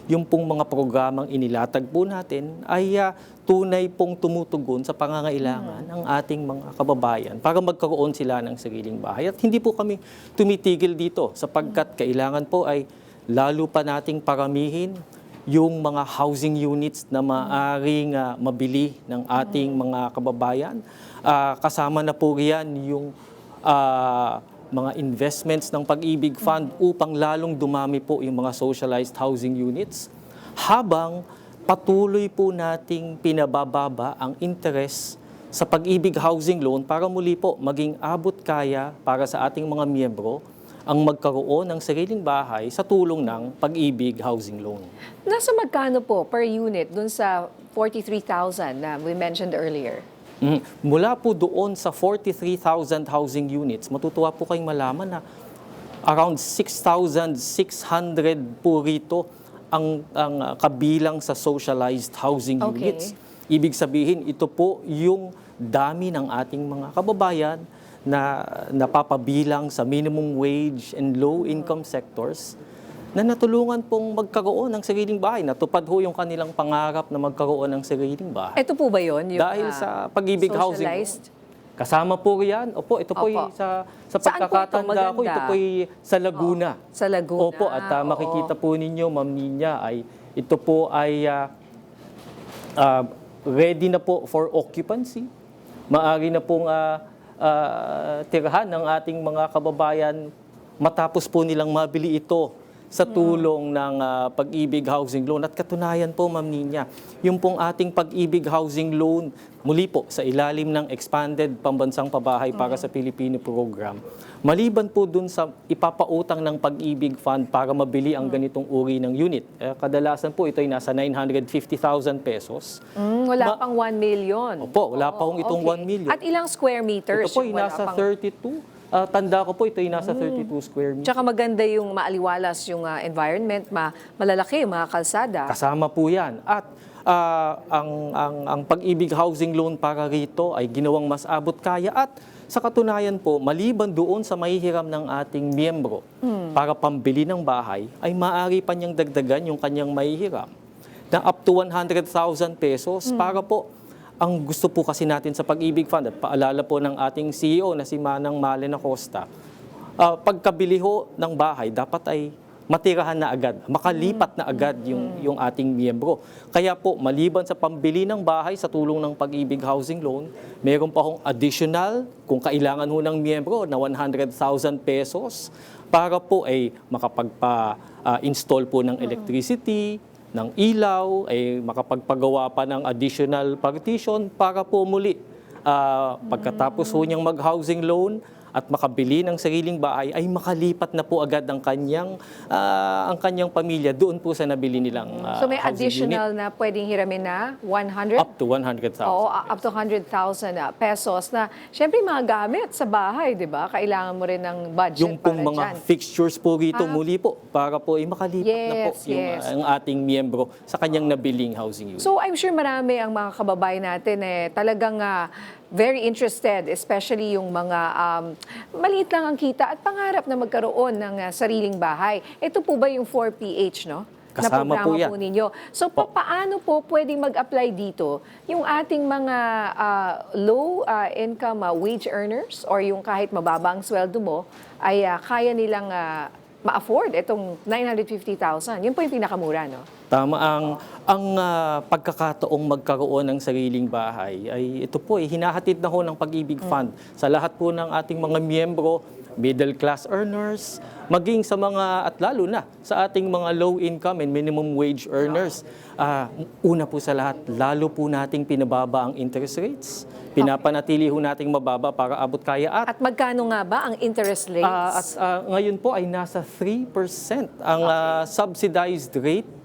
yung pong mga programang inilatag po natin ay tunay pong tumutugon sa pangangailangan ng ating mga kababayan para magkaroon sila ng sariling bahay. At hindi po kami tumitigil dito sapagkat kailangan po ay lalo pa nating paramihin yung mga housing units na maaring mabili ng ating mga kababayan. Kasama na po riyan yung mga investments ng Pag-ibig Fund upang lalong dumami po yung mga socialized housing units, habang patuloy po nating pinabababa ang interest sa Pag-ibig Housing Loan para muli po maging abot kaya para sa ating mga miyembro ang magkaroon ng sariling bahay sa tulong ng Pag-ibig Housing Loan. Nasa magkano po per unit dun sa 43,000 na we mentioned earlier? Mula po doon sa 43,000 housing units, matutuwa po kayong malaman na around 6,600 po rito ang kabilang sa socialized housing units. Ibig sabihin, ito po yung dami ng ating mga kababayan na napapabilang sa minimum wage and low-income sectors na natulungan pong magkaroon ng sariling bahay. Natupad ho yung kanilang pangarap na magkaroon ng sariling bahay. Ito po ba yun? Yung, dahil sa Pag-ibig Housing. Kasama po riyan. Opo, ito po sa pagkakatanda ko, ito po sa Laguna. Sa Laguna. Opo, at makikita po ninyo, Ma'am Nina, ay ito po ay ready na po for occupancy. Maari na pong tirahan ng ating mga kababayan matapos po nilang mabili ito sa tulong ng Pag-ibig Housing Loan. At katunayan po, Ma'am Nina, yung pong ating Pag-ibig Housing Loan, muli po sa ilalim ng Expanded Pambansang Pabahay para sa Pilipino Program, maliban po dun sa ipapautang ng Pag-ibig Fund para mabili ang ganitong uri ng unit. Kadalasan po ito ay nasa 950,000 pesos. Wala pang 1 million. Opo, wala pa hong itong 1 million. At ilang square meters? Ito po ay Wala nasa pang- 32. Tanda ko po ito ay nasa 32 square meters. Tsaka maganda yung maaliwalas yung environment, malalaki yung mga kalsada. Kasama po yan. At ang Pag-ibig Housing Loan para rito ay ginawang mas abot kaya at sa katunayan po, maliban doon sa mahihiram ng ating miyembro para pambili ng bahay, ay maaari pa niyang dagdagan yung kanyang mahihiram na up to 100,000 pesos para po ang gusto po kasi natin sa Pag-ibig Fund at paalala po ng ating CEO na si Manang Malen Acosta, pagkabili ho ng bahay, dapat ay matirahan na agad, makalipat na agad yung ating miyembro. Kaya po, maliban sa pambili ng bahay sa tulong ng Pag-ibig Housing Loan, meron pa hong additional, kung kailangan ho ng miyembro, na 100,000 pesos para po ay makapagpa-install po ng electricity, ng ilaw, ay makapagpagawa pa ng additional partition para po muli pagkatapos ho niyang mag-housing loan at makabili ng sariling bahay ay makalipat na po agad ang kanyang pamilya doon po sa nabili nilang So may housing additional unit. na pwedeng hiramin na 100? Up to 100,000. Oo, up to 100,000 pesos na syempre mga gamit sa bahay, di ba? Kailangan mo rin ng budget Yung para pong mga dyan. fixtures po rito muli po para po ay makalipat na po Yes, yung yes. ang ating miyembro sa kanyang nabiling housing unit. So I'm sure marami ang mga kababayan natin talagang very interested, especially yung mga maliit lang ang kita at pangarap na magkaroon ng sariling bahay. Ito po ba yung 4PH, no? Kasama na po programa yan. po ninyo. So paano po pwedeng mag-apply dito yung ating mga low income wage earners or yung kahit mababa ang sweldo mo ay kaya nilang ma-afford itong 950,000. Yun po yung pinakamura, no? Tama ang pagkakataong magkaroon ng sariling bahay ay ito po ay hinahatid na ho ng Pag-ibig Fund sa lahat po ng ating mga miyembro, middle class earners, maging sa mga at lalo na sa ating mga low income and minimum wage earners. Una po sa lahat, lalo po nating pinababa ang interest rates. Pinapanatili ho nating mababa para abot kaya at magkano nga ba ang interest rates? ngayon po ay nasa 3% ang subsidized rate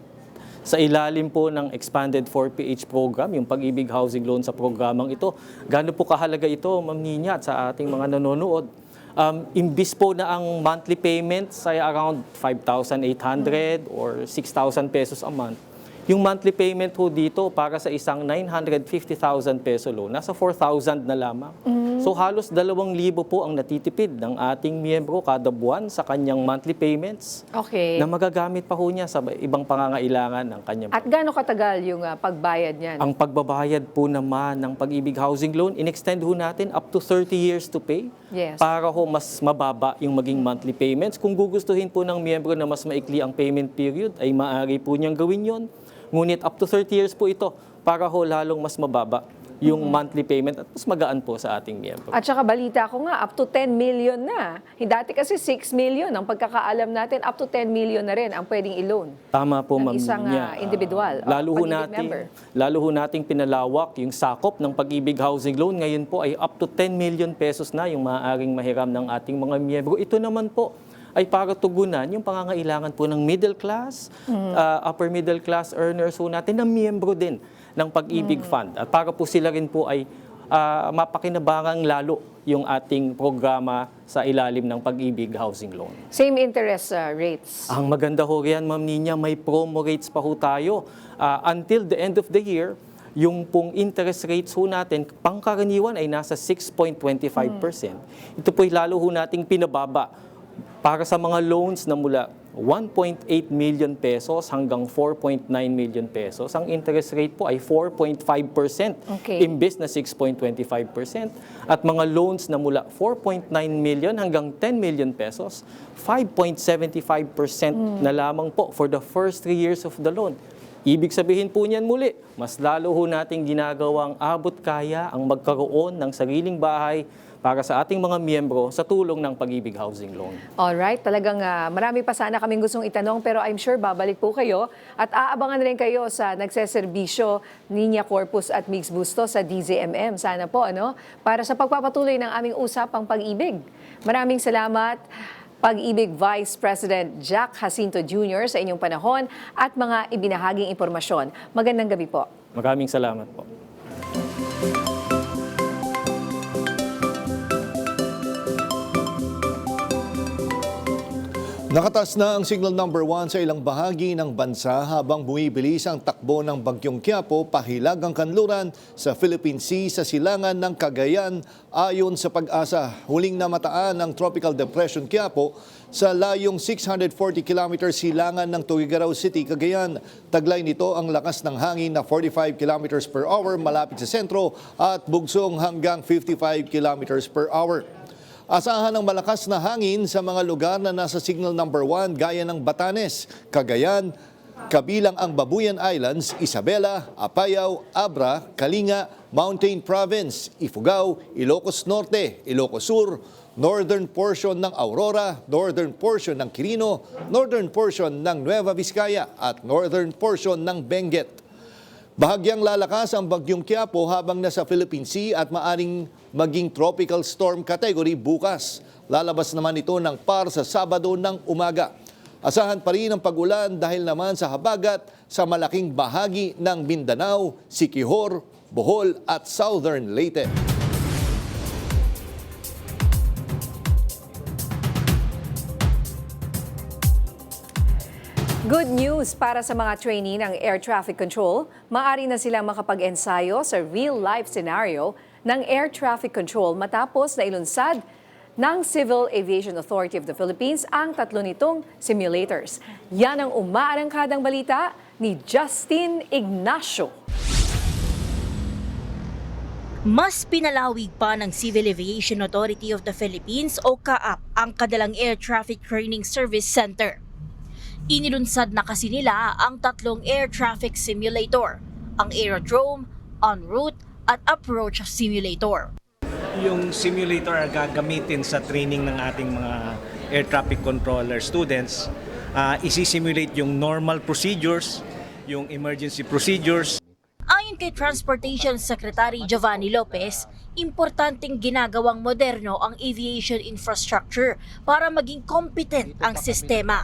sa ilalim po ng Expanded 4PH program, yung Pag-ibig Housing Loan sa programang ito. Gaano po kahalaga ito, Ma'am Nina, at sa ating mga nanonood? Imbis po na ang monthly payments ay around 5,800 or 6,000 pesos a month, yung monthly payment ho dito para sa isang 950,000 peso loan, nasa 4,000 na lamang. So halos 2,000 po ang natitipid ng ating miyembro kada buwan sa kanyang monthly payments Okay. na magagamit pa ho niya sa ibang pangangailangan ng kanyang. At gaano katagal yung pagbayad niyan? Ang pagbabayad po naman ng Pag-ibig Housing Loan, in-extend ho natin up to 30 years to pay Yes. para ho mas mababa yung maging monthly payments. Kung gugustuhin po ng miyembro na mas maikli ang payment period, ay maaari po niyang gawin yon. Ngunit up to 30 years po ito para ho lalong mas mababa yung monthly payment at mas magaan po sa ating miyembro. At saka balita ko nga, up to 10 million na. Dati kasi 6 million. Ang pagkakaalam natin, up to 10 million na rin ang pwedeng i-loan. Tama po, ng Ma'am isang Nya. individual, Lalo ho nating pinalawak yung sakop ng Pag-ibig Housing Loan. Ngayon po ay up to 10 million pesos na yung maaaring mahiram ng ating mga miyembro. Ito naman po ay para tugunan yung pangangailangan po ng middle class, upper middle class earners ho natin na miyembro din ng Pag-ibig Fund. At para po sila rin po ay mapakinabangang lalo yung ating programa sa ilalim ng Pag-ibig Housing Loan. Same interest rates. Ang maganda ho riyan, Ma'am Nina, may promo rates pa ho tayo. Until the end of the year, yung pong interest rates ho natin, pangkaraniwan ay nasa 6.25%. Ito po'y lalo ho nating pinababa para sa mga loans na mula 1.8 million pesos hanggang 4.9 million pesos. Ang interest rate po ay 4.5% imbes na 6.25%. At mga loans na mula 4.9 million hanggang 10 million pesos, 5.75% na lamang po for the first 3 years of the loan. Ibig sabihin po niyan muli, mas lalo ho nating ginagawang abot kaya ang magkaroon ng sariling bahay para sa ating mga miyembro sa tulong ng Pag-ibig Housing Loan. Alright, talagang marami pa sana kaming gustong itanong pero I'm sure babalik po kayo at aabangan rin kayo sa nagseserbisyo Niña Corpus at Mix Busto sa DZMM. Sana po, para sa pagpapatuloy ng aming usapang pag-ibig. Maraming salamat, Pag-ibig Vice President Jack Jacinto Jr. sa inyong panahon at mga ibinahaging impormasyon. Magandang gabi po. Maraming salamat po. Nakatas na ang signal number 1 sa ilang bahagi ng bansa habang bumibilis ang takbo ng Bagyong Quiapo pahilagang kanluran sa Philippine Sea sa silangan ng Cagayan ayon sa Pag-asa. Huling namataan ang Tropical Depression Quiapo sa layong 640 km silangan ng Tuguegarao City, Cagayan. Taglay nito ang lakas ng hangin na 45 km per hour malapit sa sentro at bugsong hanggang 55 km per hour. Asahan ng malakas na hangin sa mga lugar na nasa signal number 1 gaya ng Batanes, Cagayan, kabilang ang Babuyan Islands, Isabela, Apayao, Abra, Kalinga, Mountain Province, Ifugao, Ilocos Norte, Ilocos Sur, northern portion ng Aurora, northern portion ng Quirino, northern portion ng Nueva Vizcaya at northern portion ng Benguet. Bahagyang lalakas ang Bagyong Quiapo habang nasa Philippine Sea at maaring maging tropical storm category bukas. Lalabas naman ito ng PAR sa Sabado ng umaga. Asahan pa rin ang pag-ulan dahil naman sa habagat sa malaking bahagi ng Mindanao, Siquijor, Bohol at Southern Leyte. Good news para sa mga trainee ng Air Traffic Control. Maaari na silang makapag-ensayo sa real-life scenario ng Air Traffic Control matapos na ilunsad ng Civil Aviation Authority of the Philippines ang 3 nitong simulators. Yan ang umaarangkadang balita ni Justin Ignacio. Mas pinalawig pa ng Civil Aviation Authority of the Philippines o CAAP ang kadalang Air Traffic Training Service Center. Inilunsad na kasi nila ang 3 air traffic simulator, ang aerodrome, en route at approach simulator. Yung simulator ay gagamitin sa training ng ating mga air traffic controller students. Isi-simulate yung normal procedures, yung emergency procedures. Ayon kay Transportation Secretary Giovanni Lopez, importanteng ginagawang moderno ang aviation infrastructure para maging competent ang sistema.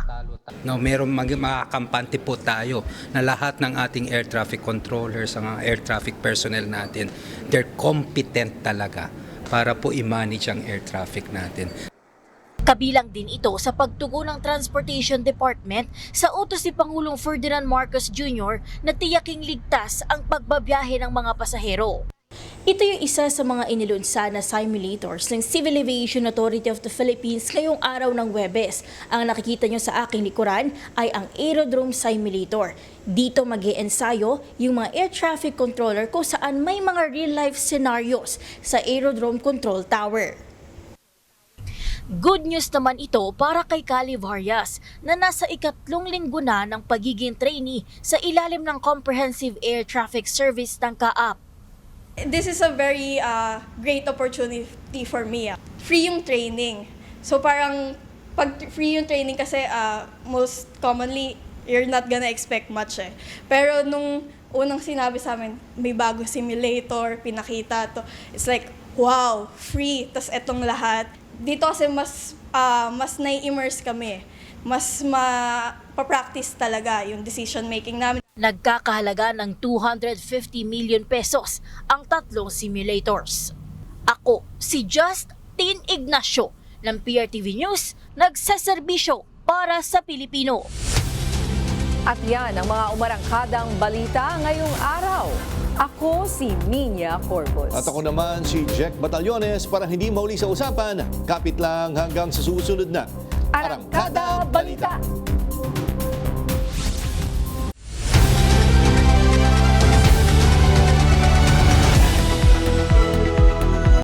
Merong makakampante po tayo na lahat ng ating air traffic controllers, ang air traffic personnel natin, they're competent talaga para po i-manage ang air traffic natin. Kabilang din ito sa pagtugon ng Transportation Department sa utos ni Pangulong Ferdinand Marcos Jr. na tiyaking ligtas ang pagbabiyahe ng mga pasahero. Ito yung isa sa mga inilunsa na simulators ng Civil Aviation Authority of the Philippines ngayong araw ng Huwebes. Ang nakikita nyo sa aking likuran ay ang Aerodrome Simulator. Dito mag-iensayo yung mga air traffic controller kung saan may mga real-life scenarios sa Aerodrome Control Tower. Good news naman ito para kay Cali Varias na nasa 3 linggo na ng pagiging trainee sa ilalim ng Comprehensive Air Traffic Service ng CAAP. This is a very great opportunity for me. Free yung training. So parang pag free yung training kasi most commonly you're not gonna expect much eh. Pero nung unang sinabi sa amin, may bago simulator, pinakita to. It's like, wow, free. Tas etong lahat. Dito kasi mas nai-immerse kami. Mas ma-practice talaga yung decision making namin. Nagkakahalaga ng 250 million pesos ang 3 simulators. Ako, si Justin Ignacio ng PRTV News, nagseserbisyo para sa Pilipino. At yan ang mga umarangkadang balita ngayong araw. Ako si Niña Corpus. At ako naman si Jack Batallones para hindi mahuli sa usapan. Kapit lang hanggang sa susunod na Arangkada Balita.